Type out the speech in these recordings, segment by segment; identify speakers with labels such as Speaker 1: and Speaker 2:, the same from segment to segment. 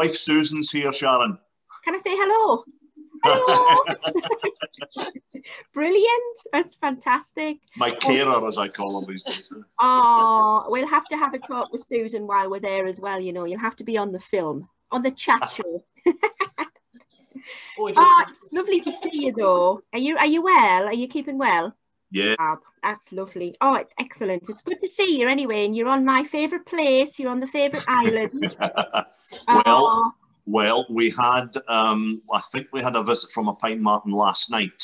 Speaker 1: wife Susan's here, Sharon.
Speaker 2: Can I say hello? Hello. Brilliant. That's fantastic.
Speaker 1: My carer, as I call him these days.
Speaker 2: Oh, we'll have to have a talk with Susan while we're there as well. You know, you'll have to be on the film, on the chat show. Oh, it's lovely to see you though. Are you well? Are you keeping well?
Speaker 1: Yeah.
Speaker 2: That's lovely. Oh, it's excellent. It's good to see you anyway. And you're on my favourite place. You're on the favourite island.
Speaker 1: Well, we had, I think we had a visit from a pine martin last night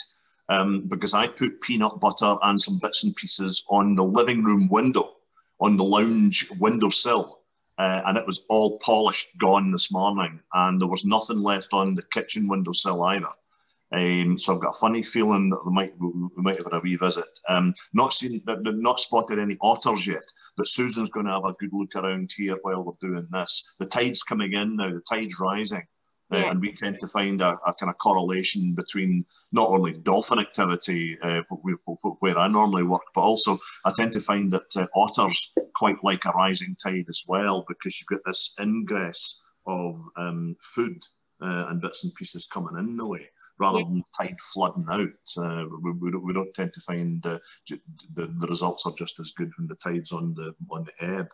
Speaker 1: because I put peanut butter and some bits and pieces on the living room window, on the lounge windowsill. And it was all polished, gone this morning. And there was nothing left on the kitchen windowsill either. So I've got a funny feeling that we might have had a revisit. Not spotted any otters yet, but Susan's going to have a good look around here while we're doing this. The tide's coming in now, the tide's rising. Yeah. And we tend to find a kind of correlation between not only dolphin activity, where I normally work, but also I tend to find that otters quite like a rising tide as well, because you've got this ingress of food and bits and pieces coming in the way, rather than tide flooding out. We don't tend to find the results are just as good when the tide's on the ebb.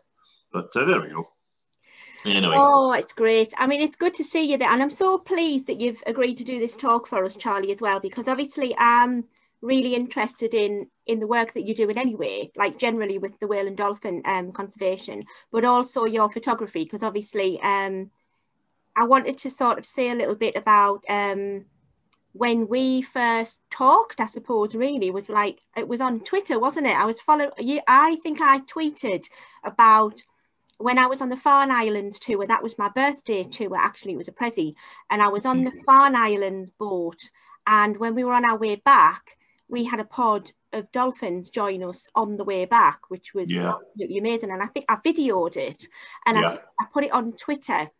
Speaker 1: But there we go. Anyway.
Speaker 2: Oh, it's great. I mean, it's good to see you there. And I'm so pleased that you've agreed to do this talk for us, Charlie, as well, because obviously I'm really interested in the work that you're doing anyway, like generally with the whale and dolphin conservation, but also your photography, because obviously I wanted to sort of say a little bit about when we first talked, I suppose, really, was like, it was on Twitter, wasn't it? I was following you. I think I tweeted about when I was on the Farne Islands tour. That was my birthday tour, actually. It was a Prezi, and I was on the Farne Islands boat, and when we were on our way back, we had a pod of dolphins join us on the way back, which was absolutely amazing. And I think I videoed it, and I put it on Twitter,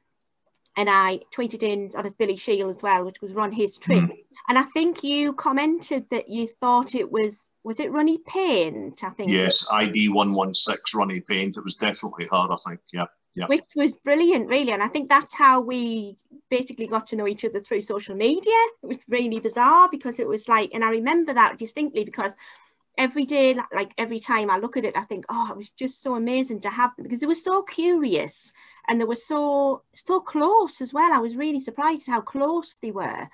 Speaker 2: and I tweeted in sort of Billy Shield as well, which was on his trip. And I think you commented that you thought it was it Runny Paint, I think?
Speaker 1: Yes, ID 116 Runny Paint. It was definitely her, I think. Yeah.
Speaker 2: Which was brilliant, really. And I think that's how we basically got to know each other, through social media. It was really bizarre, because it was like, and I remember that distinctly, because every day, like every time I look at it, I think, oh, it was just so amazing to have them, because they were so curious and they were so close as well. I was really surprised at how close they were.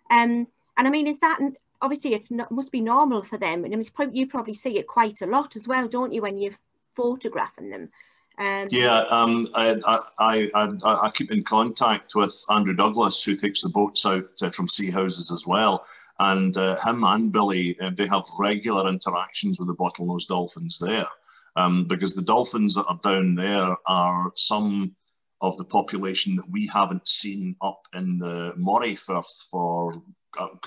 Speaker 2: And I mean, is that, obviously it must be normal for them. And I mean, you probably see it quite a lot as well, don't you, when you're photographing them?
Speaker 1: I keep in contact with Andrew Douglas, who takes the boats out from Sea Houses as well. And him and Billy, they have regular interactions with the bottlenose dolphins there, because the dolphins that are down there are some of the population that we haven't seen up in the Moray Firth for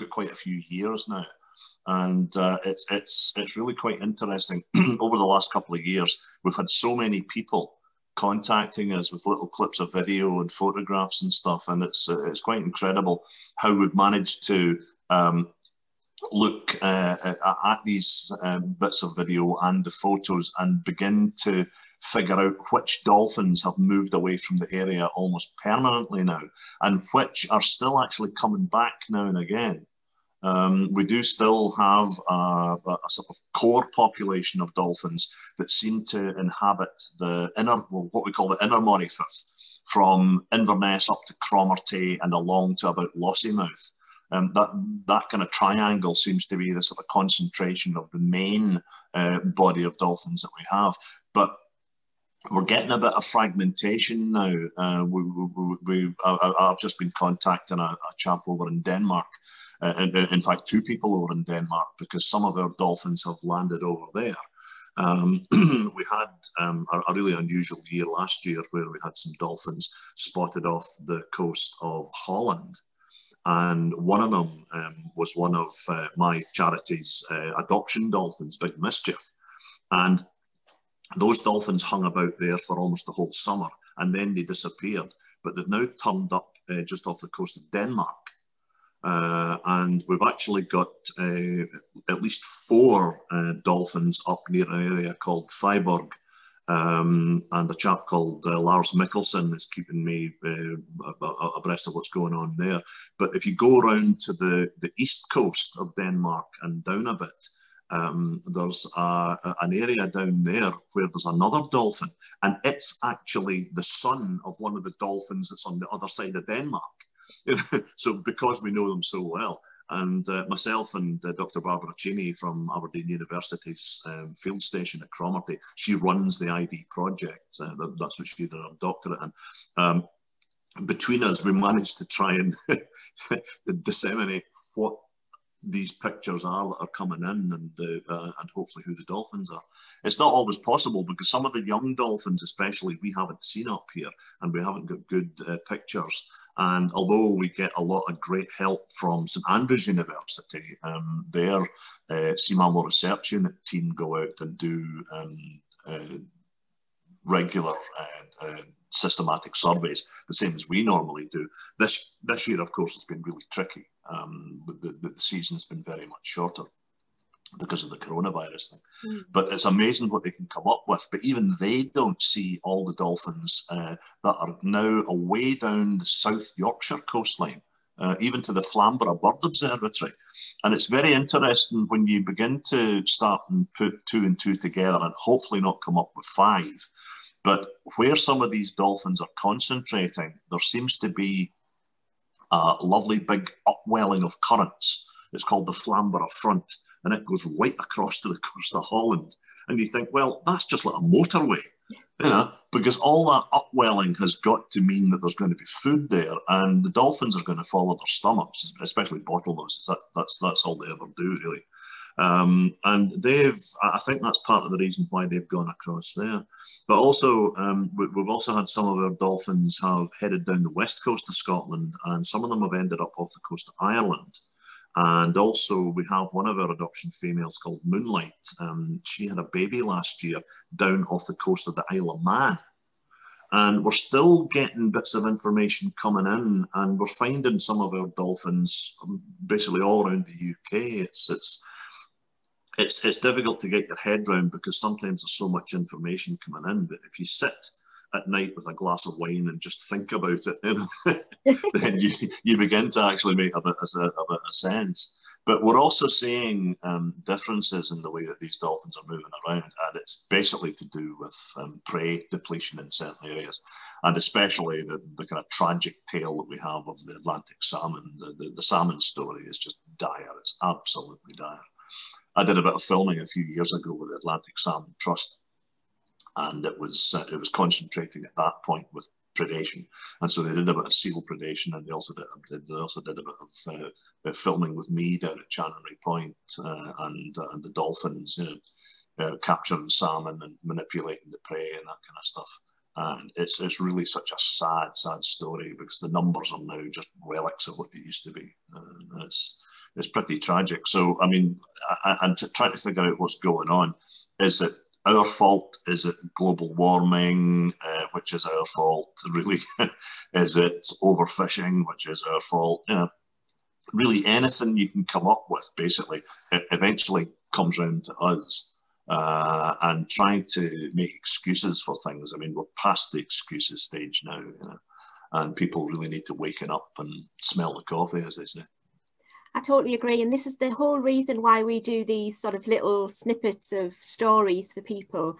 Speaker 1: quite a few years now. And it's really quite interesting. Over the last couple of years, we've had so many people contacting us with little clips of video and photographs and stuff, and it's quite incredible how we've managed to look at these bits of video and the photos and begin to figure out which dolphins have moved away from the area almost permanently now, and which are still actually coming back now and again. We do still have a sort of core population of dolphins that seem to inhabit the inner, what we call the inner Moray Firth, from Inverness up to Cromarty and along to about Lossiemouth. That kind of triangle seems to be the sort of concentration of the main body of dolphins that we have. But we're getting a bit of fragmentation now. I've just been contacting a chap over in Denmark. In fact, two people over in Denmark, because some of our dolphins have landed over there. We had a really unusual year last year, where we had some dolphins spotted off the coast of Holland. And one of them was one of my charity's adoption dolphins, Big Mischief. And those dolphins hung about there for almost the whole summer, and then they disappeared. But they've now turned up just off the coast of Denmark. And we've actually got at least 4 dolphins up near an area called Thyborg, And a chap called Lars Mikkelsen is keeping me abreast of what's going on there. But if you go around to the east coast of Denmark and down a bit, there's an area down there where there's another dolphin, and it's actually the son of one of the dolphins that's on the other side of Denmark. So because we know them so well. And myself and Dr. Barbara Cheney from Aberdeen University's field station at Cromarty, she runs the ID project. That's what she did her doctorate in. Between us, we managed to try and disseminate what these pictures are that are coming in, and hopefully who the dolphins are. It's not always possible because some of the young dolphins, especially, we haven't seen up here, and we haven't got good pictures. And although we get a lot of great help from St Andrews University, their sea mammal research unit team go out and do regular systematic surveys, the same as we normally do. This year, of course, it's been really tricky. The season's been very much shorter because of the coronavirus thing. But it's amazing what they can come up with. But even they don't see all the dolphins that are now away down the South Yorkshire coastline, even to the Flamborough Bird Observatory. And it's very interesting when you begin to start and put 2 and 2 together and hopefully not come up with 5. But where some of these dolphins are concentrating, there seems to be a lovely big upwelling of currents. It's called the Flamborough Front, and it goes right across to the coast of Holland. And you think, well, that's just like a motorway, because all that upwelling has got to mean that there's going to be food there, and the dolphins are going to follow their stomachs, especially bottlenoses. That's all they ever do, really. And I think that's part of the reason why they've gone across there. But also, we've also had some of our dolphins have headed down the west coast of Scotland, and some of them have ended up off the coast of Ireland. And also we have one of our adoption females called Moonlight. She had a baby last year down off the coast of the Isle of Man. And we're still getting bits of information coming in, and we're finding some of our dolphins basically all around the UK. It's difficult to get your head around because sometimes there's so much information coming in. But if you sit at night with a glass of wine and just think about it, then you begin to actually make a bit of sense. But we're also seeing differences in the way that these dolphins are moving around, and it's basically to do with prey depletion in certain areas, and especially the kind of tragic tale that we have of the Atlantic salmon. The salmon story is just dire. It's absolutely dire. I did a bit of filming a few years ago with the Atlantic Salmon Trust, and it was concentrating at that point with predation, and so they did a bit of seal predation, and they also did a bit of filming with me down at Channery Point, and the dolphins, capturing salmon and manipulating the prey and that kind of stuff. And it's really such a sad story because the numbers are now just relics of what they used to be. It's pretty tragic. So I mean, and to try to figure out what's going on, is it our fault? Is it global warming, which is our fault? Really, is it overfishing, which is our fault? Really anything you can come up with, basically, it eventually comes round to us. And trying to make excuses for things. I mean, we're past the excuses stage now, and people really need to waken up and smell the coffee, as they say.
Speaker 2: I totally agree, and this is the whole reason why we do these sort of little snippets of stories for people,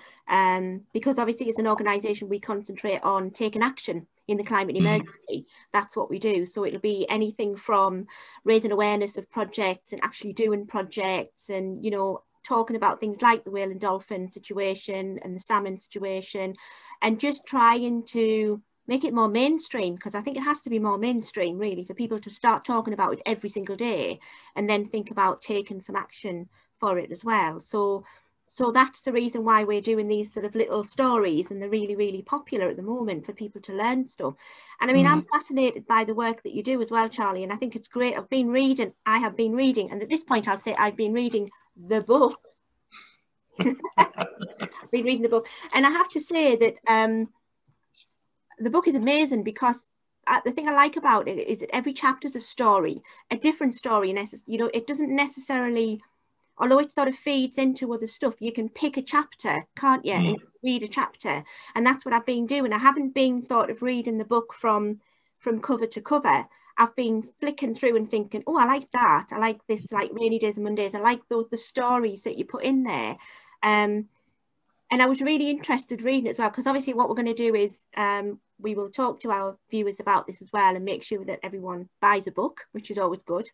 Speaker 2: because obviously as an organisation we concentrate on taking action in the climate emergency. That's what we do. So it'll be anything from raising awareness of projects and actually doing projects, and talking about things like the whale and dolphin situation and the salmon situation, and just trying to make it more mainstream, because I think it has to be more mainstream really for people to start talking about it every single day and then think about taking some action for it as well. So that's the reason why we're doing these sort of little stories, and they're really, really popular at the moment for people to learn stuff. And I mean, I'm fascinated by the work that you do as well, Charlie, and I think it's great. I have been reading, and at this point I'll say I've been reading the book. I've been reading the book, and I have to say that the book is amazing because the thing I like about it is that every chapter is a story, a different story. And it doesn't necessarily, although it sort of feeds into other stuff, you can pick a chapter, can't you, and read a chapter. And that's what I've been doing. I haven't been sort of reading the book from cover to cover. I've been flicking through and thinking, oh, I like that. I like this, like Rainy Days and Mondays. I like the stories that you put in there. And I was really interested reading it as well, because obviously what we're going to do is we will talk to our viewers about this as well and make sure that everyone buys a book, which is always good.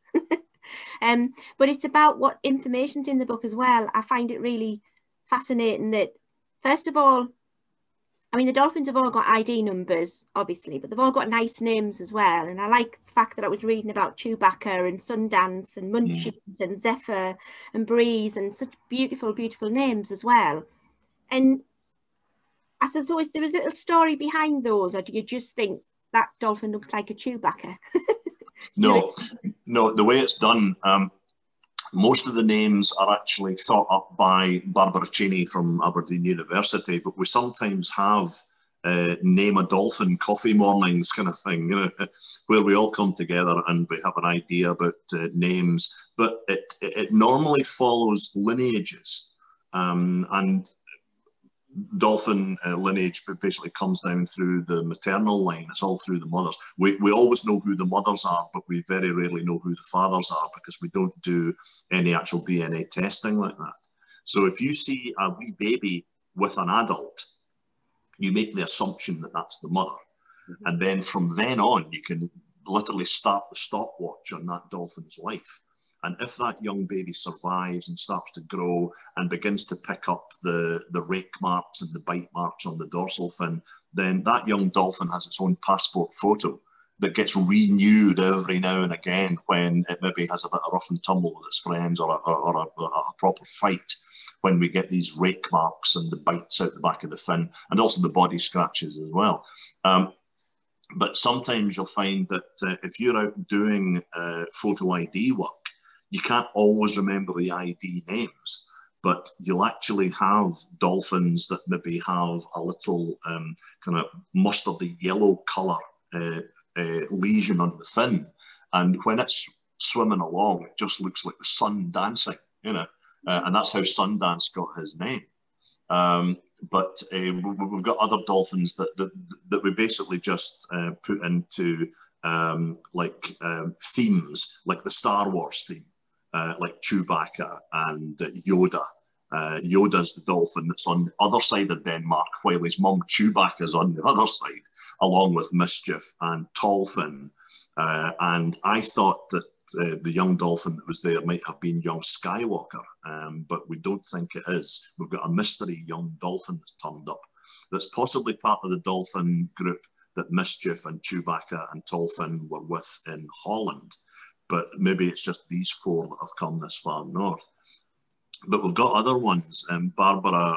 Speaker 2: But it's about what information's in the book as well. I find it really fascinating that, first of all, I mean, the dolphins have all got ID numbers, obviously, but they've all got nice names as well. And I like the fact that I was reading about Chewbacca and Sundance and Munchies and Zephyr and Breeze, and such beautiful, beautiful names as well. And I suppose there is a little story behind those, or do you just think that dolphin looks like a Chewbacca?
Speaker 1: No, the way it's done, most of the names are actually thought up by Barbara Cheney from Aberdeen University, but we sometimes have name a dolphin coffee mornings kind of thing, you know, where we all come together and we have an idea about names, but it normally follows lineages, and dolphin lineage basically comes down through the maternal line. It's all through the mothers. We always know who the mothers are, but we very rarely know who the fathers are, because we don't do any actual DNA testing like that. So if you see a wee baby with an adult, you make the assumption that that's the mother. And then from then on, you can literally start the stopwatch on that dolphin's life. And if that young baby survives and starts to grow and begins to pick up the rake marks and the bite marks on the dorsal fin, then that young dolphin has its own passport photo that gets renewed every now and again when it maybe has a bit of rough and tumble with its friends, or a proper fight, when we get these rake marks and the bites out the back of the fin, and also the body scratches as well. But sometimes you'll find that if you're out doing photo ID work, you can't always remember the ID names, but you'll actually have dolphins that maybe have a little kind of mustardy yellow colour lesion on the fin. And when it's swimming along, it just looks like the sun dancing, you know, and that's how Sundance got his name. But we've got other dolphins that we basically just put into themes, like the Star Wars theme. Like Chewbacca and Yoda. Yoda's the dolphin that's on the other side of Denmark, while his mum Chewbacca's on the other side, along with Mischief and Tallfin. And I thought that the young dolphin that was there might have been young Skywalker, but we don't think it is. We've got a mystery young dolphin that's turned up, that's possibly part of the dolphin group that Mischief and Chewbacca and Tallfin were with in Holland. But maybe it's just these four that have come this far north. But we've got other ones. Barbara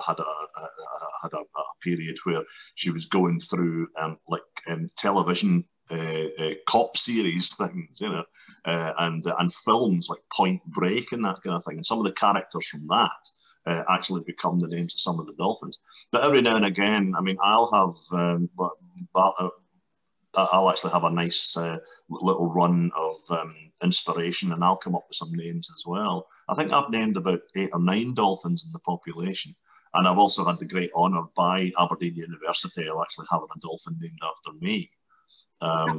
Speaker 1: had a period where she was going through television cop series things, you know, and films like Point Break and that kind of thing. And some of the characters from that actually become the names of some of the dolphins. But every now and again, I mean, I'll actually have a nice little run of inspiration, and I'll come up with some names as well. I think I've named about 8 or 9 dolphins in the population, and I've also had the great honour by Aberdeen University of actually having a dolphin named after me,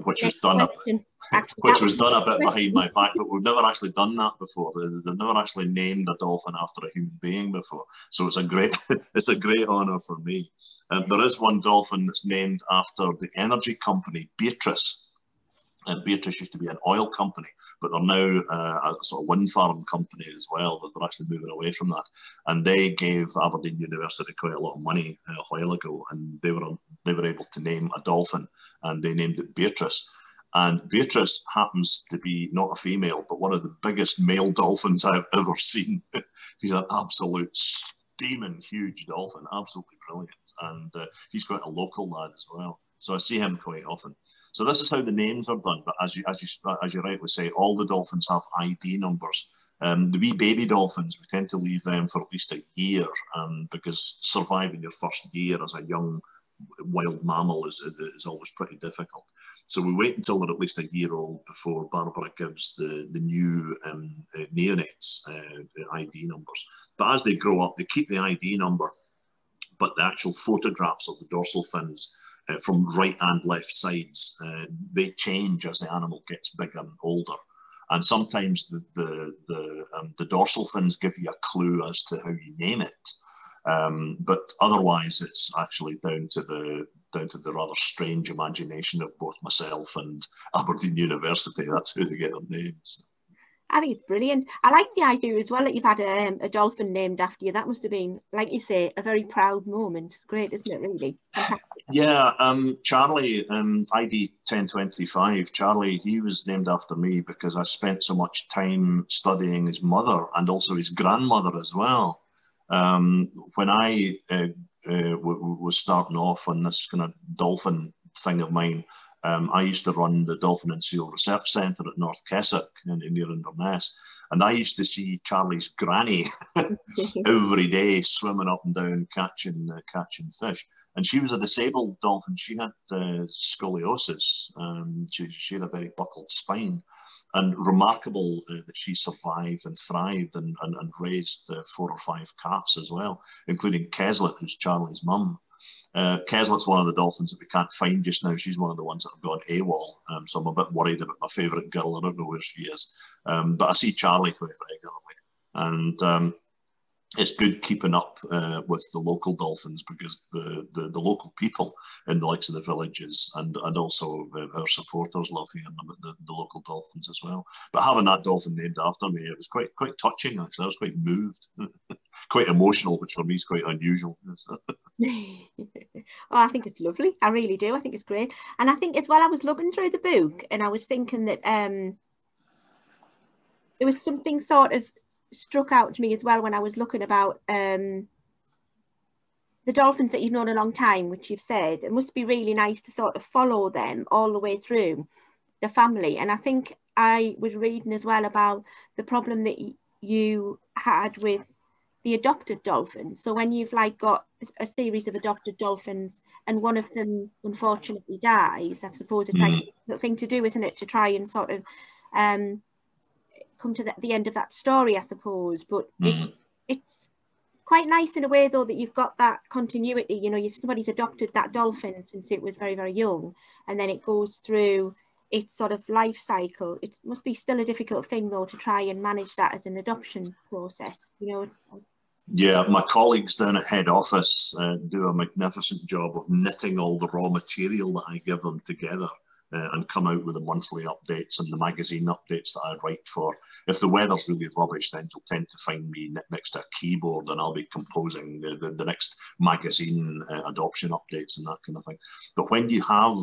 Speaker 1: which was done a bit behind my back, but we've never actually done that before. They've never actually named a dolphin after a human being before, so it's a great honour for me. There is one dolphin that's named after the energy company Beatrice. And Beatrice used to be an oil company, but they're now a sort of wind farm company as well, that they're actually moving away from that. And they gave Aberdeen University quite a lot of money a while ago, and they were able to name a dolphin, and they named it Beatrice. And Beatrice happens to be not a female, but one of the biggest male dolphins I've ever seen. He's an absolute steaming huge dolphin, absolutely brilliant. And he's quite a local lad as well. So I see him quite often. So this is how the names are done. But as you rightly say, all the dolphins have ID numbers. The wee baby dolphins, we tend to leave them for at least a year, because surviving your first year as a young wild mammal is always pretty difficult. So we wait until they're at least a year old before Barbara gives the new neonates ID numbers. But as they grow up, they keep the ID number, but the actual photographs of the dorsal fins from right and left sides, they change as the animal gets bigger and older. And sometimes the dorsal fins give you a clue as to how you name it. But otherwise, it's actually down to the rather strange imagination of both myself and Aberdeen University. That's who they get their names.
Speaker 2: I think it's brilliant. I like the idea as well that you've had a dolphin named after you. That must have been, like you say, a very proud moment. It's great, isn't it, really? Fantastic.
Speaker 1: Yeah, Charlie, ID 1025, Charlie, he was named after me because I spent so much time studying his mother and also his grandmother as well. When I was starting off on this kind of dolphin thing of mine, I used to run the Dolphin and Seal Research Centre at North Kessock near Inverness, and I used to see Charlie's granny every day swimming up and down catching fish. And she was a disabled dolphin. She had scoliosis. She had a very buckled spine. And remarkable that she survived and thrived and raised 4 or 5 calves as well, including Keslet, who's Charlie's mum. Keslet's one of the dolphins that we can't find just now. She's one of the ones that have gone AWOL. So I'm a bit worried about my favourite girl. I don't know where she is. But I see Charlie quite regularly. And it's good keeping up with the local dolphins because the local people in the likes of the villages and also our supporters love hearing about the local dolphins as well. But having that dolphin named after me, it was quite touching actually. I was quite moved, quite emotional, which for me is quite unusual.
Speaker 2: Oh, I think it's lovely. I really do. I think it's great. And I think as well, I was looking through the book and I was thinking that there was something sort of struck out to me as well when I was looking about the dolphins that you've known a long time, which you've said, it must be really nice to sort of follow them all the way through the family. And I think I was reading as well about the problem that you had with the adopted dolphins. So when you've like got a series of adopted dolphins and one of them unfortunately dies, I suppose it's like a thing to do, isn't it, to try and sort of come to the end of that story, I suppose. But it's quite nice in a way, though, that you've got that continuity. You know, somebody's adopted that dolphin since it was very, very young, and then it goes through its sort of life cycle. It must be still a difficult thing, though, to try and manage that as an adoption process, you know.
Speaker 1: Yeah, my colleagues down at head office do a magnificent job of knitting all the raw material that I give them together and come out with the monthly updates and the magazine updates that I write for. If the weather's really rubbish, then you'll tend to find me next to a keyboard and I'll be composing the next magazine adoption updates and that kind of thing. But when you have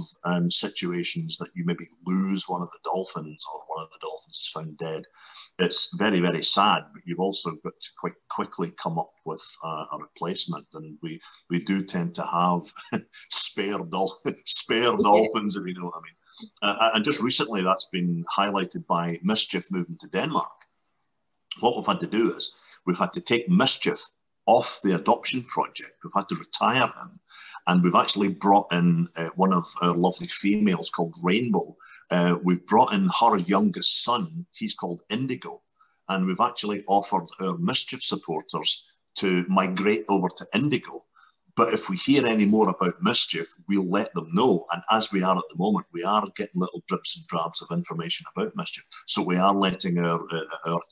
Speaker 1: situations that you maybe lose one of the dolphins or one of the dolphins is found dead, it's very, very sad, but you've also got to quite quickly come up with a replacement. And we do tend to have spare dolphins, if you know what I mean. And just recently, that's been highlighted by Mischief moving to Denmark. What we've had to do is we've had to take Mischief off the adoption project. We've had to retire him. And we've actually brought in one of our lovely females called Rainbow. We've brought in her youngest son. He's called Indigo. And we've actually offered our Mischief supporters to migrate over to Indigo. But if we hear any more about Mischief, we'll let them know. And as we are at the moment, we are getting little drips and drabs of information about Mischief. So we are letting our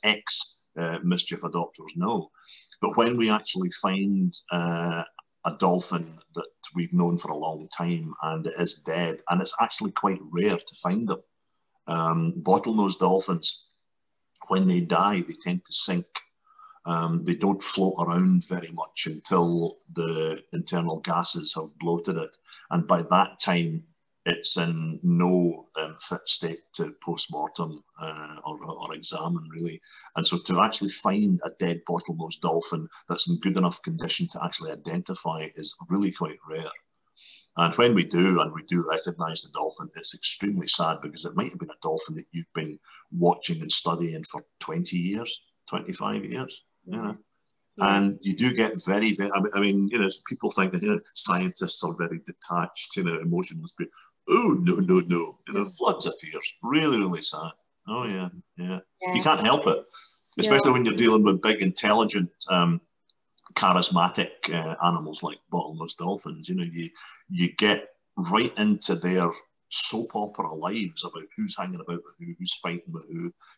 Speaker 1: ex-Mischief adopters know. But when we actually find a dolphin that we've known for a long time and it is dead, and it's actually quite rare to find them. Bottlenose dolphins, when they die, they tend to sink. They don't float around very much until the internal gases have bloated it. And by that time, it's in no fit state to post-mortem or examine, really. And so to actually find a dead bottlenose dolphin that's in good enough condition to actually identify is really quite rare. And when we do, and we do recognise the dolphin, it's extremely sad because it might have been a dolphin that you've been watching and studying for 20 years, 25 years. You know? And you do get very, very, I mean, you know, people think that, you know, scientists are very detached, you know, emotionless. oh, no, no, no. You know, floods of tears. Really, really sad. Oh, yeah, yeah. You can't help it, especially when you're dealing with big, intelligent, charismatic animals like bottlenose dolphins. You know, you get right into their soap opera lives about who's hanging about with who's fighting with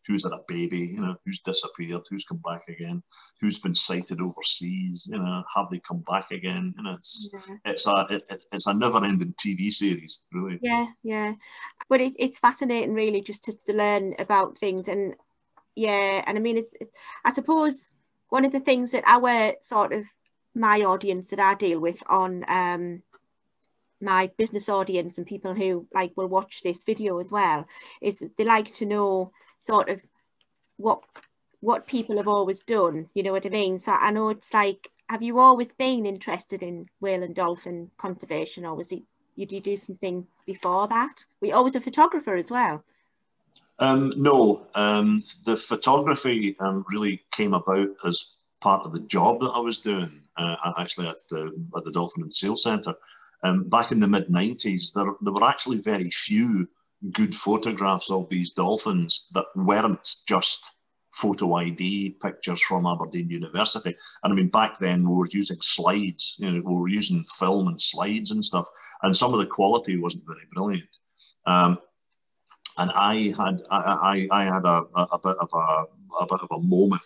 Speaker 1: who's had a baby, you know, who's disappeared, who's come back again, who's been sighted overseas, you know, have they come back again? You know, it's a never-ending TV series, really.
Speaker 2: Yeah. But it's fascinating, really, just to learn about things, and I mean, I suppose one of the things that my audience that I deal with on my business audience and people who will watch this video as well, is they like to know sort of what people have always done, you know what I mean? So I know it's like, have you always been interested in whale and dolphin conservation, or did you do something before that? Were you always a photographer as well?
Speaker 1: No, the photography really came about as part of the job that I was doing, actually at the Dolphin and Seal Centre. Back in the mid-90s, there were actually very few good photographs of these dolphins that weren't just photo ID pictures from Aberdeen University. And I mean, back then we were using slides, you know, we were using film and slides and stuff, and some of the quality wasn't very brilliant. And I had a bit of a moment,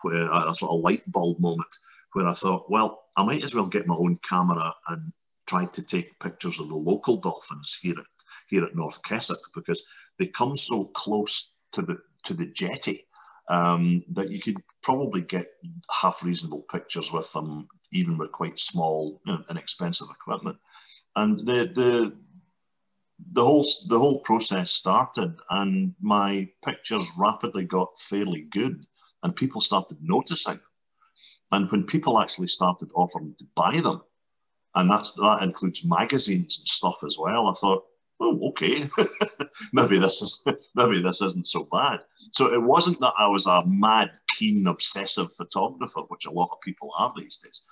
Speaker 1: where a sort of light bulb moment, where I thought, well, I might as well get my own camera and try to take pictures of the local dolphins here at North Keswick, because they come so close to the jetty that you could probably get half reasonable pictures with them, even with quite small, you know, inexpensive equipment. And the whole process started, and my pictures rapidly got fairly good, and people started noticing. And when people actually started offering to buy them, and that includes magazines and stuff as well, I thought, oh, okay, maybe this isn't so bad. So it wasn't that I was a mad, keen, obsessive photographer, which a lot of people are these days.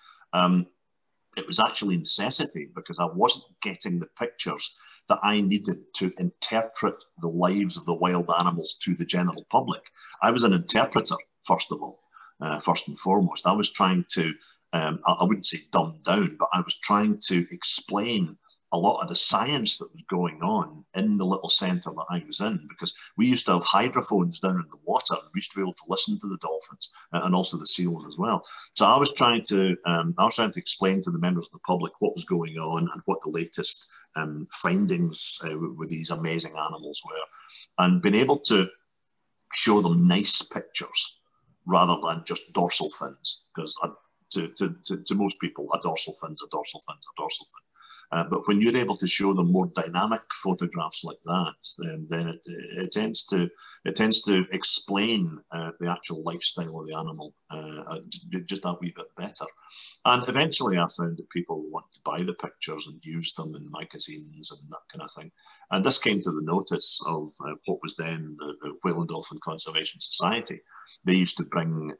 Speaker 1: It was actually necessity, because I wasn't getting the pictures that I needed to interpret the lives of the wild animals to the general public. I was an interpreter, first of all, first and foremost. I was trying to, I wouldn't say dumb down, but I was trying to explain a lot of the science that was going on in the little centre that I was in, because we used to have hydrophones down in the water, and we used to be able to listen to the dolphins and also the seals as well. So I was trying to explain to the members of the public what was going on and what the latest findings with these amazing animals were, and being able to show them nice pictures rather than just dorsal fins, because to most people, a dorsal fin's a dorsal fin's a dorsal fin. But when you're able to show them more dynamic photographs like that, then it tends to explain the actual lifestyle of the animal just that wee bit better. And eventually I found that people want to buy the pictures and use them in magazines and that kind of thing. And this came to the notice of what was then the Whale and Dolphin Conservation Society. They used to bring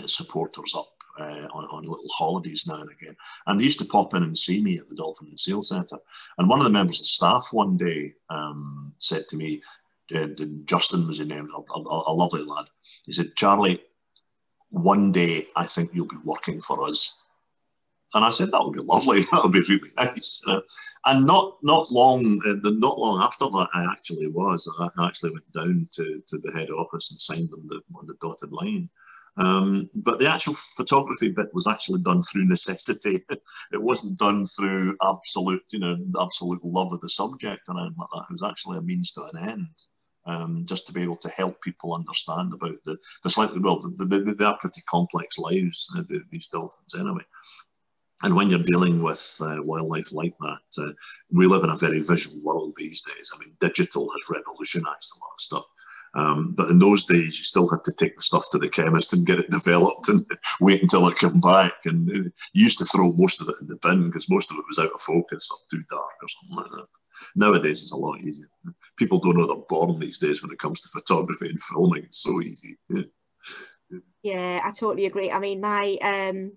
Speaker 1: supporters up on little holidays now and again. And they used to pop in and see me at the Dolphin and Seal Centre. And one of the members of staff one day said to me, Justin was his name, a lovely lad. He said, "Charlie, one day I think you'll be working for us." And I said, that would be lovely. That would be really nice. And not long after that, I actually was. I actually went down to the head office and signed them on the dotted line. But the actual photography bit was actually done through necessity. It wasn't done through absolute love of the subject or anything like that. It was actually a means to an end, just to be able to help people understand about the slightly, well, they are pretty complex lives, these dolphins anyway. And when you're dealing with wildlife like that, we live in a very visual world these days. I mean, digital has revolutionized a lot of stuff. But in those days, you still had to take the stuff to the chemist and get it developed and wait until it came back. And you used to throw most of it in the bin because most of it was out of focus or too dark or something like that. Nowadays, it's a lot easier. People don't know they're born these days when it comes to photography and filming. It's so easy.
Speaker 2: Yeah, I totally agree. I mean,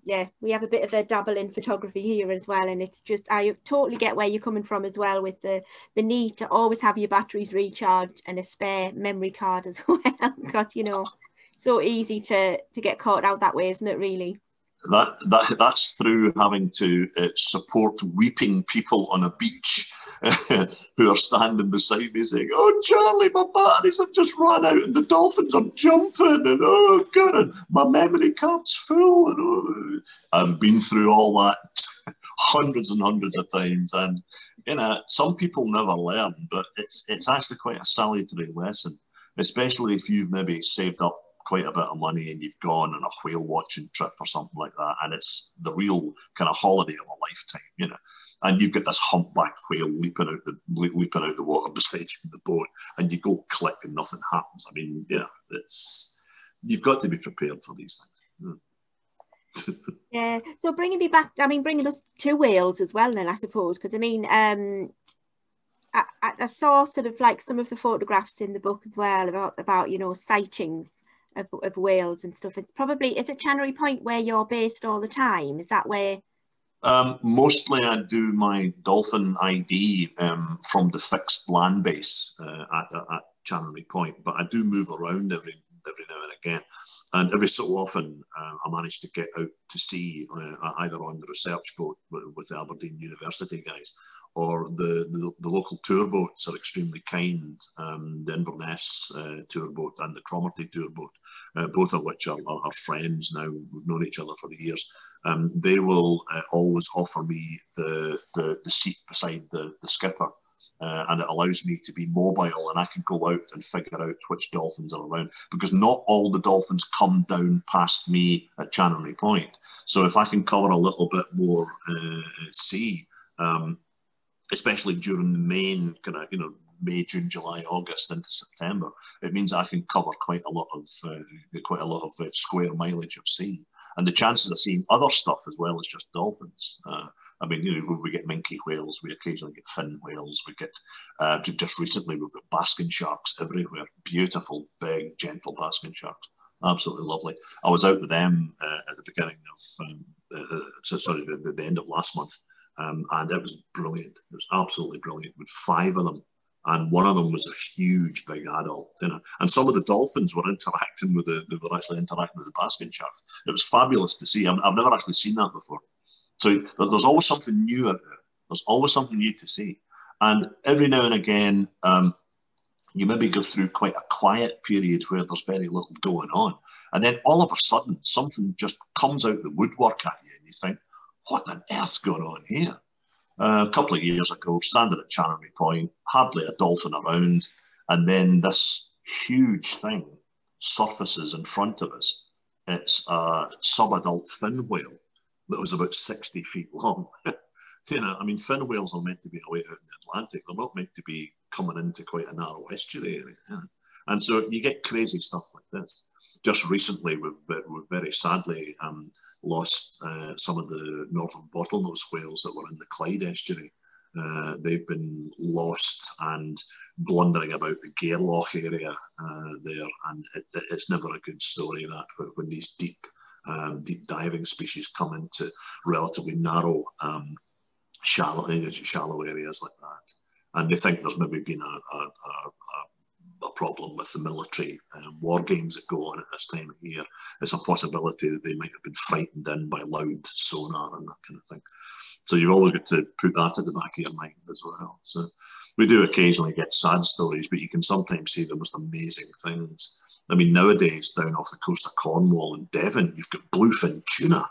Speaker 2: yeah, we have a bit of a dabble in photography here as well, and it's just, I totally get where you're coming from as well, with the need to always have your batteries recharged and a spare memory card as well, because you know, so easy to get caught out that way, isn't it, really?
Speaker 1: That's through having to support weeping people on a beach who are standing beside me saying, "Oh, Charlie, my batteries have just run out and the dolphins are jumping, and oh god, and my memory card's full." And oh. I've been through all that hundreds and hundreds of times, and you know, some people never learn, but it's actually quite a salutary lesson, especially if you've maybe saved up quite a bit of money and you've gone on a whale watching trip or something like that, and it's the real kind of holiday of a lifetime, you know, and you've got this humpback whale leaping out the water beside you in the boat, and you go click and nothing happens. I mean, yeah, you've got to be prepared for these things.
Speaker 2: Yeah. So bringing us to Wales as well, then, I suppose, because I mean, I saw sort of like some of the photographs in the book as well about you know, sightings of whales and stuff. It's probably, is it Channery Point where you're based all the time? Is that where?
Speaker 1: Mostly I do my dolphin ID from the fixed land base at Channery Point, but I do move around every now and again. And every so often, I manage to get out to sea, either on the research boat with the Aberdeen University guys, or the local tour boats are extremely kind. The Inverness tour boat and the Cromarty tour boat, both of which are friends now. We've known each other for years. They will always offer me the seat beside the skipper. And it allows me to be mobile, and I can go out and figure out which dolphins are around, because not all the dolphins come down past me at Channery Point. So if I can cover a little bit more sea, especially during the main kind of, you know, May, June, July, August into September, it means I can cover quite a lot of square mileage of sea. And the chances of seeing other stuff as well as just dolphins. I mean, you know, we get minke whales, we occasionally get fin whales, we get, just recently we've got basking sharks everywhere. Beautiful, big, gentle basking sharks. Absolutely lovely. I was out with them at the beginning of, the end of last month, and it was brilliant. It was absolutely brilliant, with 5 of them. And one of them was a huge, big adult, you know. And some of the dolphins were interacting with they were actually interacting with the basking shark. It was fabulous to see. I've never actually seen that before. So there's always something new out there. There's always something new to see. And every now and again, you maybe go through quite a quiet period where there's very little going on. And then all of a sudden, something just comes out the woodwork at you, and you think, what on earth's going on here? A couple of years ago, standing at Channery Point, hardly a dolphin around, and then this huge thing surfaces in front of us. It's a sub-adult fin whale that was about 60 feet long. You know, I mean, fin whales are meant to be away out in the Atlantic. They're not meant to be coming into quite a narrow estuary area. Yeah. And so you get crazy stuff like this. Just recently, we've very sadly lost some of the northern bottlenose whales that were in the Clyde estuary. They've been lost and blundering about the Gairloch area there, and it's never a good story, that when these deep diving species come into relatively narrow, shallow areas like that. And they think there's maybe been a problem with the military war games that go on at this time of year. It's a possibility that they might have been frightened in by loud sonar and that kind of thing. So you've always got to put that at the back of your mind as well. So we do occasionally get sad stories, but you can sometimes see the most amazing things. I mean, nowadays down off the coast of Cornwall and Devon, you've got bluefin tuna.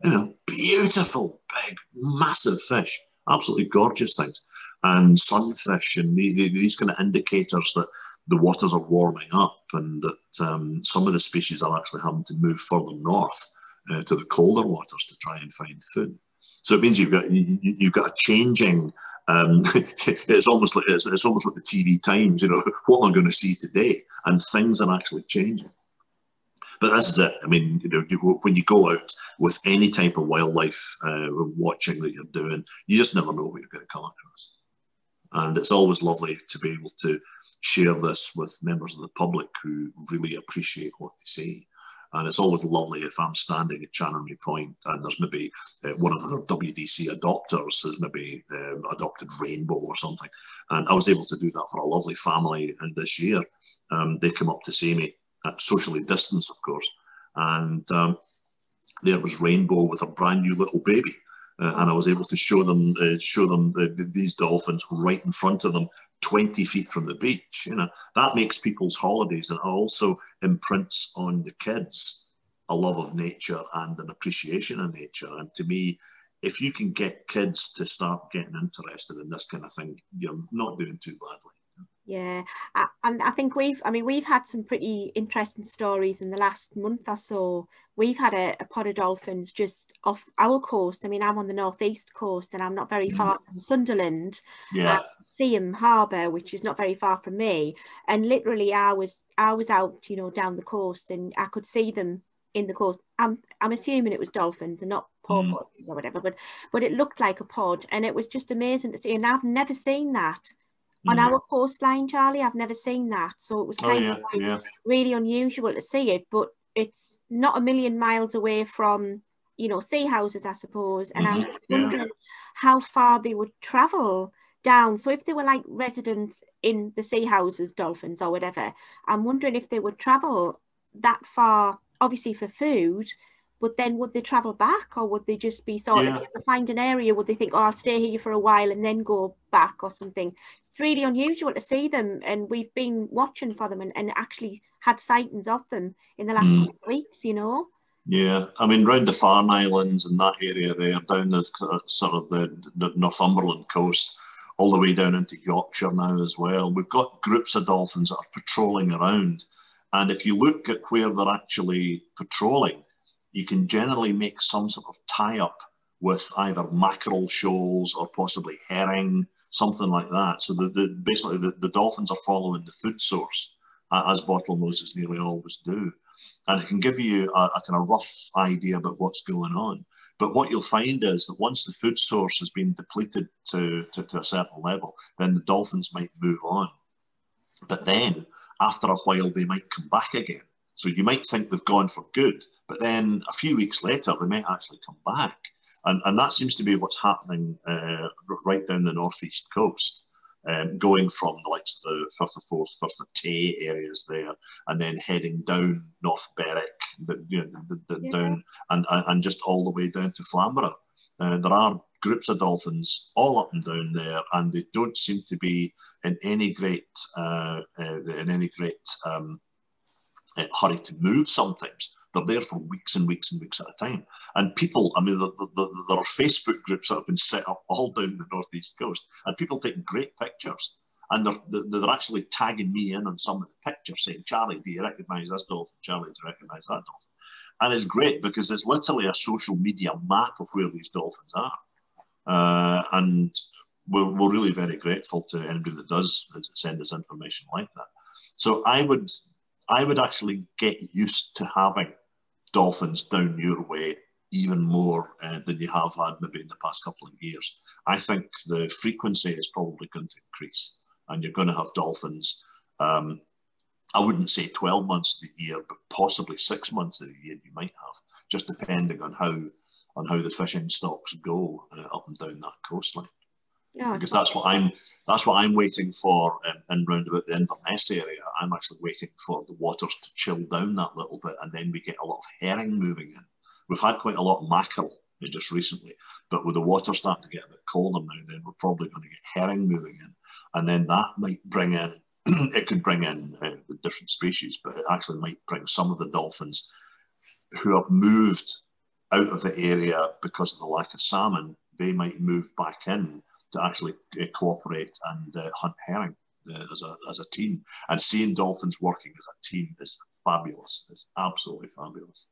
Speaker 1: You know, beautiful, big, massive fish, absolutely gorgeous things. And sunfish, and these kind of indicators that the waters are warming up, and that some of the species are actually having to move further north to the colder waters to try and find food. So it means you've got a changing. It's almost like the TV Times. You know, what am I going to see today? And things are actually changing. But this is it. I mean, you know, when you go out with any type of wildlife watching that you're doing, you just never know what you're going to come across. And it's always lovely to be able to share this with members of the public who really appreciate what they see. And it's always lovely if I'm standing at Channery Point and there's maybe one of the WDC adopters has maybe adopted Rainbow or something. And I was able to do that for a lovely family. And this year, they come up to see me, socially distanced, of course. And there was Rainbow with a brand new little baby. And I was able to show them these dolphins right in front of them, 20 feet from the beach. You know, that makes people's holidays, and also imprints on the kids a love of nature and an appreciation of nature. And to me, if you can get kids to start getting interested in this kind of thing, you're not doing too badly.
Speaker 2: Yeah, and I think we've had some pretty interesting stories in the last month or so. We've had a pod of dolphins just off our coast. I mean, I'm on the northeast coast and I'm not very far from Sunderland.
Speaker 1: Yeah.
Speaker 2: Seaham Harbour, which is not very far from me. And literally I was out, you know, down the coast, and I could see them in the coast. I'm assuming it was dolphins and not porpoises or whatever, but it looked like a pod, and it was just amazing to see. And I've never seen that on our coastline, Charlie. I've never seen that, so it was kind of like really unusual to see it. But it's not a million miles away from, you know, sea houses, I suppose. And I'm wondering how far they would travel down. So if they were like residents in the sea houses, dolphins or whatever, I'm wondering if they would travel that far, obviously for food, but then would they travel back, or would they just be sort of find an area? Would they think, oh, I'll stay here for a while and then go back or something? It's really unusual to see them, and we've been watching for them and actually had sightings of them in the last couple of weeks, you know?
Speaker 1: Yeah, I mean, round the Farne Islands and that area there, down the sort of the Northumberland coast, all the way down into Yorkshire now as well. We've got groups of dolphins that are patrolling around. And if you look at where they're actually patrolling, you can generally make some sort of tie-up with either mackerel shoals or possibly herring, something like that. So basically the dolphins are following the food source, as bottlenoses nearly always do. And it can give you a kind of rough idea about what's going on. But what you'll find is that once the food source has been depleted to a certain level, then the dolphins might move on. But then, after a while, they might come back again. So you might think they've gone for good, but then a few weeks later, they might actually come back. And that seems to be what's happening right down the northeast coast, going from the likes of the Firth of Forth, Firth of Tay areas there, and then heading down North Berwick, down and just all the way down to Flamborough. There are groups of dolphins all up and down there, and they don't seem to be in any great hurry to move. Sometimes they're there for weeks and weeks and weeks at a time. And people, I mean, there are Facebook groups that have been set up all down the northeast coast, and people take great pictures. And they're actually tagging me in on some of the pictures, saying, Charlie, do you recognise this dolphin? Charlie, do you recognise that dolphin? And it's great because it's literally a social media map of where these dolphins are. And we're really very grateful to anybody that does send us information like that. So I would actually get used to having dolphins down your way even more than you have had maybe in the past couple of years. I think the frequency is probably going to increase, and you're going to have dolphins. I wouldn't say 12 months of the year, but possibly 6 months of the year you might have, just depending on how the fishing stocks go up and down that coastline. Yeah, because that's what I'm waiting for in round about the Inverness area. I'm actually waiting for the waters to chill down that little bit, and then we get a lot of herring moving in. We've had quite a lot of mackerel just recently, but with the water starting to get a bit colder now, then we're probably going to get herring moving in, and then that might bring in it could bring in different species, but it actually might bring some of the dolphins who have moved out of the area because of the lack of salmon. They might move back in to actually cooperate and hunt herring as a team. And seeing dolphins working as a team is fabulous. It's absolutely fabulous.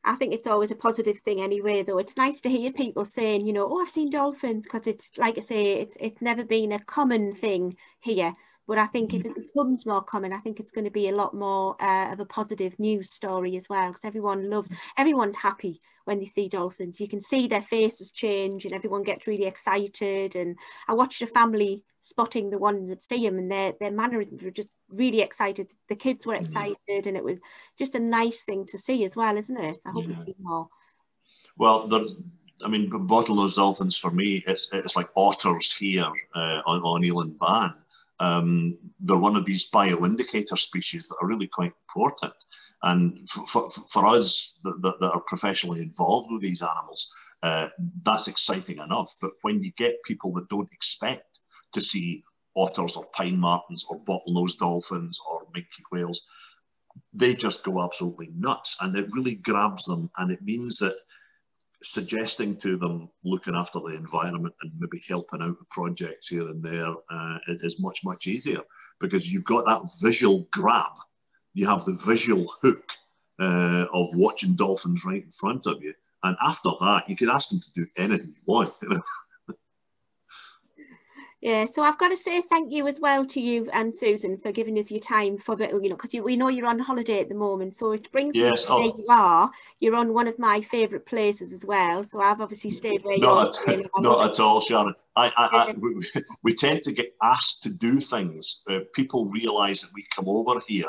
Speaker 2: I think it's always a positive thing anyway, though. It's nice to hear people saying, oh, I've seen dolphins, because it's, like I say, it's never been a common thing here. But I think if it becomes more common, I think it's going to be a lot more of a positive news story as well, because everyone's happy when they see dolphins. You can see their faces change and everyone gets really excited. And I watched a family spotting the ones that see them, and their mannerisms were just really excited. The kids were excited, and it was just a nice thing to see as well, isn't it? I hope we see more.
Speaker 1: Well, I mean, bottlenose dolphins for me, it's like otters here on Eland Ban. They're one of these bioindicator species that are really quite important. And for us that are professionally involved with these animals, that's exciting enough. But when you get people that don't expect to see otters or pine martens or bottlenose dolphins or minke whales, they just go absolutely nuts, and it really grabs them. And it means that suggesting to them looking after the environment and maybe helping out with projects here and there is much, much easier, because you've got that visual grab. You have the visual hook of watching dolphins right in front of you. And after that, you can ask them to do anything you want. You know?
Speaker 2: Yeah, so I've got to say thank you as well to you and Susan for giving us your time for, because we know you're on holiday at the moment. So it brings me to where you are. You're on one of my favourite places as well. So I've obviously stayed where you're staying.
Speaker 1: Not at all, Sharon. We tend to get asked to do things. People realise that we come over here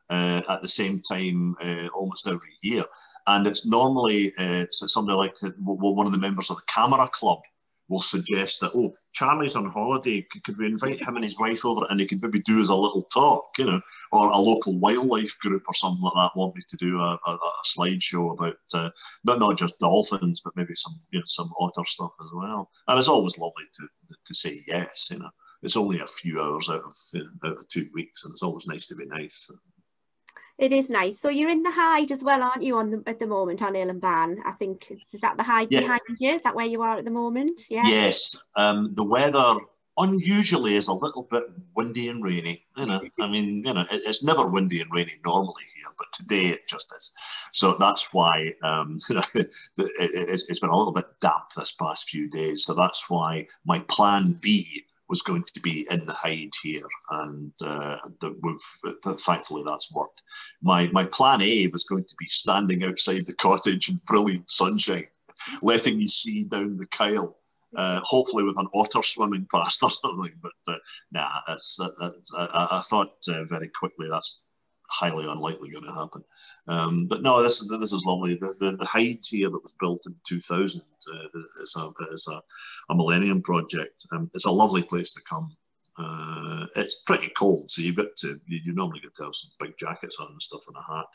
Speaker 1: at the same time almost every year. And it's normally somebody like one of the members of the Camera Club will suggest that, oh, Charlie's on holiday, could we invite him and his wife over, and they could maybe do as a little talk, you know, or a local wildlife group or something like that want me to do a slideshow about not just dolphins, but maybe some otter stuff as well. And it's always lovely to say yes, you know. It's only a few hours out of 2 weeks, and it's always nice to be nice.
Speaker 2: It is nice. So you're in the hide as well, aren't you, at the moment on Whale and Ban? I think, is that the hide behind you? Is that where you are at the moment? Yeah. Yes.
Speaker 1: The weather unusually is a little bit windy and rainy. You know, I mean, you know, it's never windy and rainy normally here, but today it just is. So that's why it's been a little bit damp this past few days. So that's why my plan B was going to be in the hide here, and thankfully that's worked. My plan A was going to be standing outside the cottage in brilliant sunshine, letting you see down the Kyle, hopefully with an otter swimming past or something. But nah, I thought very quickly that's highly unlikely going to happen. But no, this is lovely. The hide here that was built in 2000 is a millennium project. It's a lovely place to come. It's pretty cold, so you normally get to have some big jackets on and stuff and a hat.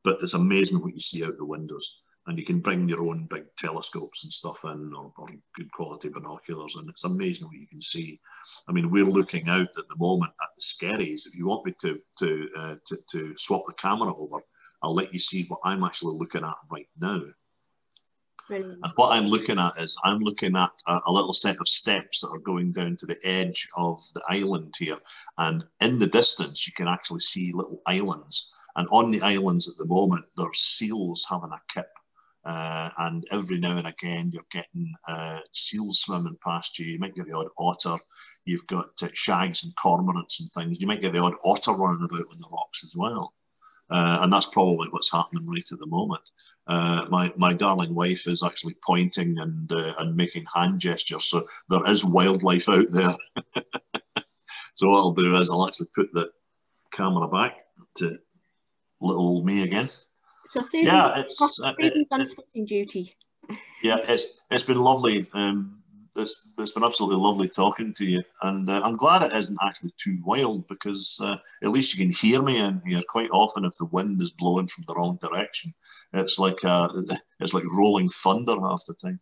Speaker 1: But it's amazing what you see out the windows. And you can bring your own big telescopes and stuff in, or good quality binoculars, and it's amazing what you can see. I mean, we're looking out at the moment at the skerries. If you want me to swap the camera over, I'll let you see what I'm actually looking at right now.
Speaker 2: Brilliant.
Speaker 1: And what I'm looking at is a little set of steps that are going down to the edge of the island here. And in the distance, you can actually see little islands. And on the islands at the moment, there's seals having a kip. And every now and again, you're getting seals swimming past you. You might get the odd otter. You've got shags and cormorants and things. You might get the odd otter running about on the rocks as well. And that's probably what's happening right at the moment. My darling wife is actually pointing and making hand gestures. So there is wildlife out there. So what I'll do is I'll actually put the camera back to little old me again.
Speaker 2: So Susan's on spotting duty.
Speaker 1: Yeah, it's been lovely. It's been absolutely lovely talking to you, and I'm glad it isn't actually too wild, because at least you can hear me in here. Quite often, if the wind is blowing from the wrong direction, it's like rolling thunder half the time.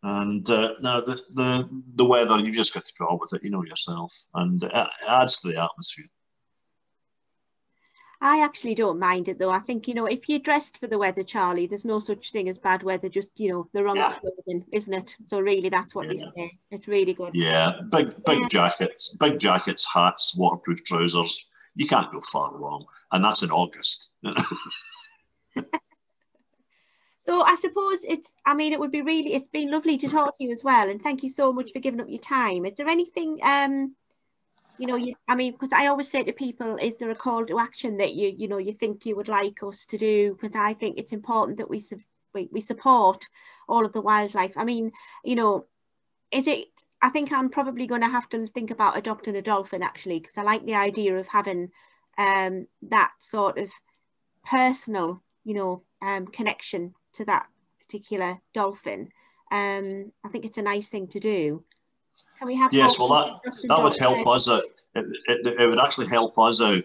Speaker 1: And now the weather, you've just got to put up with it, you know yourself, and it adds to the atmosphere.
Speaker 2: I actually don't mind it though. I think, if you're dressed for the weather, Charlie, there's no such thing as bad weather, just, the wrong clothing, isn't it? So really, that's what they say. It's really good.
Speaker 1: Yeah, big jackets, hats, waterproof trousers. You can't go far wrong. And that's in August.
Speaker 2: So I suppose it's been lovely to talk to you as well. And thank you so much for giving up your time. Is there anything you know, I mean, because I always say to people, is there a call to action that you think you would like us to do? Because I think it's important that we support all of the wildlife. I mean, you know, I think I'm probably going to have to think about adopting a dolphin, actually, because I like the idea of having that sort of personal, connection to that particular dolphin. I think it's a nice thing to do. Can we have?
Speaker 1: Yes, well, that would help us out. It would actually help us out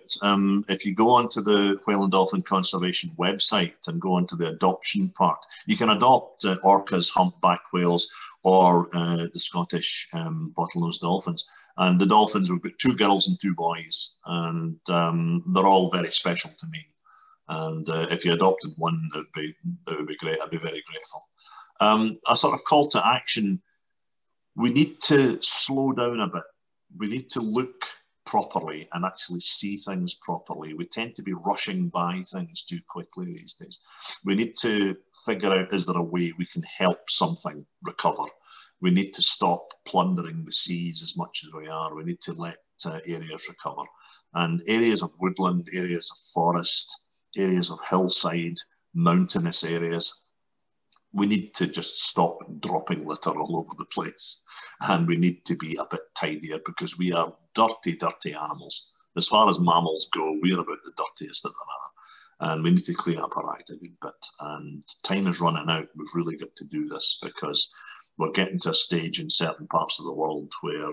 Speaker 1: if you go onto the Whale and Dolphin Conservation website and go onto the adoption part. You can adopt orcas, humpback whales, or the Scottish bottlenose dolphins. And the dolphins, we've got 2 girls and 2 boys, and they're all very special to me. And if you adopted one, it would be great. I'd be very grateful. A sort of call to action. We need to slow down a bit. We need to look properly and actually see things properly. We tend to be rushing by things too quickly these days. We need to figure out, is there a way we can help something recover? We need to stop plundering the seas as much as we are. We need to let areas recover. And areas of woodland, areas of forest, areas of hillside, mountainous areas, we need to just stop dropping litter all over the place. And we need to be a bit tidier, because we are dirty, dirty animals. As far as mammals go, we're about the dirtiest that there are. And we need to clean up our act a good bit. And time is running out. We've really got to do this, because we're getting to a stage in certain parts of the world where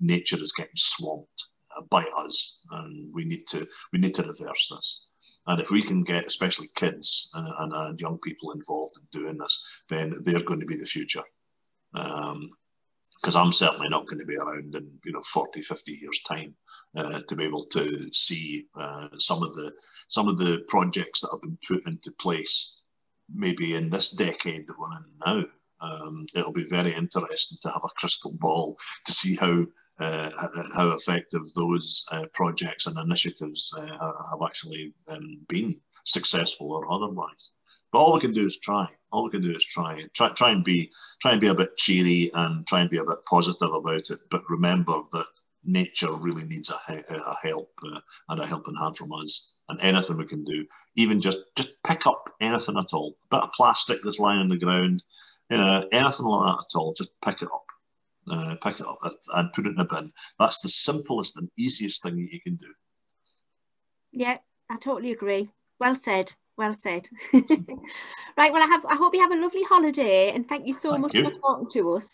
Speaker 1: nature is getting swamped by us. And we need to reverse this. And if we can get especially kids and young people involved in doing this, then they're going to be the future. Because I'm certainly not going to be around in 40, 50 years' time to be able to see some of the projects that have been put into place, maybe in this decade that we're in now. It'll be very interesting to have a crystal ball to see how effective those projects and initiatives have actually been, successful or otherwise. But all we can do is try. All we can do is try and be a bit cheery and try and be a bit positive about it. But remember that nature really needs a help and a helping hand from us. And anything we can do, even just pick up anything at all, a bit of plastic that's lying on the ground, anything like that at all, just pick it up. Pick it up and put it in a bin. That's the simplest and easiest thing that you can do.
Speaker 2: Yeah, I totally agree. Well said. Well said. Right, well, I hope you have a lovely holiday, and thank you so much for talking to us.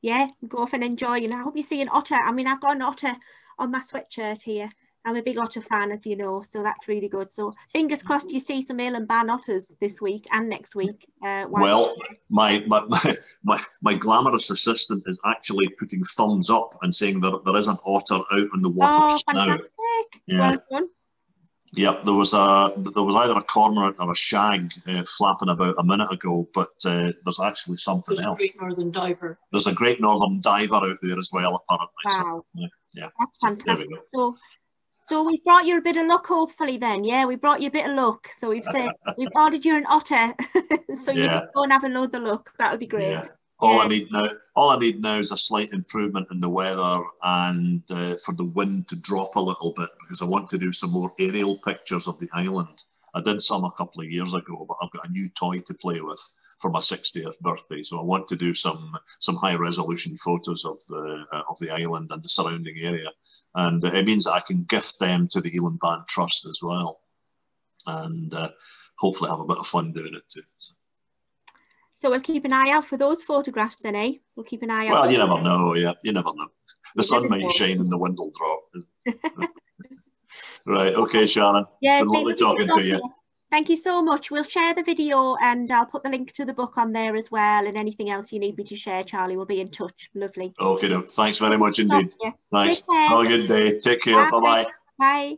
Speaker 2: Yeah, go off and enjoy, and I hope you see an otter. I mean, I've got an otter on my sweatshirt here. I'm a big otter fan, as you know, so that's really good. So fingers crossed you see some Whale and Ban otters this week and next week.
Speaker 1: Well, my glamorous assistant is actually putting thumbs up and saying that there is an otter out in the water just now.
Speaker 2: Yeah. Well done.
Speaker 1: Yeah, there was either a cormorant or a shag flapping about a minute ago, but there's actually something else.
Speaker 3: There's a great northern diver.
Speaker 1: There's a great northern diver out there as well, apparently.
Speaker 2: Wow.
Speaker 1: So, yeah.
Speaker 2: That's fantastic. So we brought you a bit of luck, hopefully. Then, yeah, we brought you a bit of luck. So we've said we've ordered you an otter, so you can go and have another look. That would be great.
Speaker 1: Yeah. All I need now is a slight improvement in the weather and for the wind to drop a little bit, because I want to do some more aerial pictures of the island. I did some a couple of years ago, but I've got a new toy to play with for my 60th birthday, so I want to do some high resolution photos of the island and the surrounding area, and it means that I can gift them to the Whale and Ban Trust as well, and hopefully have a bit of fun doing it too.
Speaker 2: So we'll keep an eye out for those photographs then, eh? We'll keep an eye out.
Speaker 1: Well, you never know, yeah. You never know. The sun might shine and the wind will drop. Right, okay, Shannon. Yeah, been lovely talking to you.
Speaker 2: Thank you so much. We'll share the video and I'll put the link to the book on there as well, and anything else you need me to share, Charlie, we'll be in touch. Lovely.
Speaker 1: Okay, no, thanks very much indeed. Thanks. Have a good day. Take care. Bye-bye.
Speaker 2: Bye.